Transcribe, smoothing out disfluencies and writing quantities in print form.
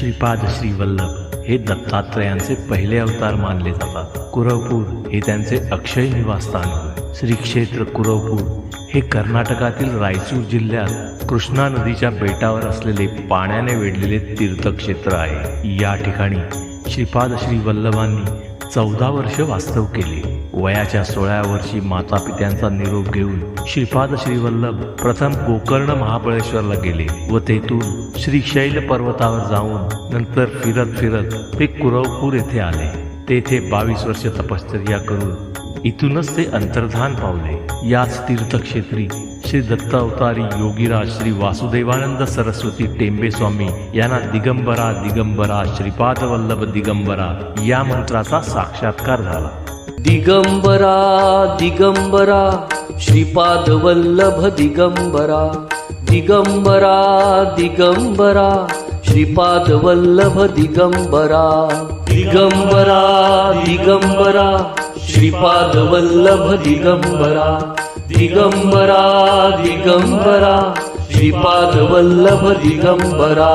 श्रीपाद श्री वल्लभ हे दत्तात्रयांचे पहिले अवतार मानले जातात। कुरवपूर हे त्यांचे अक्षय निवासस्थान होय। श्री क्षेत्र कुरवपूर हे कर्नाटकातील रायचूर जिल्ह्यात कृष्णा नदीच्या बेटावर असलेले पाण्याने वेढलेले तीर्थक्षेत्र आहे। या ठिकाणी श्रीपाद श्री वल्लभांनी 14 वर्ष वास्तव केले। वयाच्या 16व्या वर्षी माता पित्यांचा निरोप घेऊन श्रीपाद श्री वल्लभ प्रथम गोकर्ण महाबळेश्वरला गेले व तेथून श्रीशैल पर्वतावर जाऊन नंतर फिरत फिरत ते कुरवपूर येथे आले। तेथे 22 वर्ष तपश्चर्या करून इथूनच ते अंतर्धान पावले। याच तीर्थक्षेत्री श्री दत्त अवतारी योगीराज श्री वासुदेवानंद सरस्वती टेंबे स्वामी यांना दिगंबरा दिगंबरा श्रीपाद वल्लभ दिगंबरा या मंत्राचा साक्षात्कार झाला। दिगंबरा दिगंबरा श्रीपाद वल्लभ दिगंबरा, दिगंबरा दिगंबरा श्रीपाद वल्लभ दिगंबरा, दिगंबरा दिगंबरा श्रीपाद वल्लभ दिगंबरा, दिगंबरा दिगंबरा श्रीपाद वल्लभ दिगंबरा।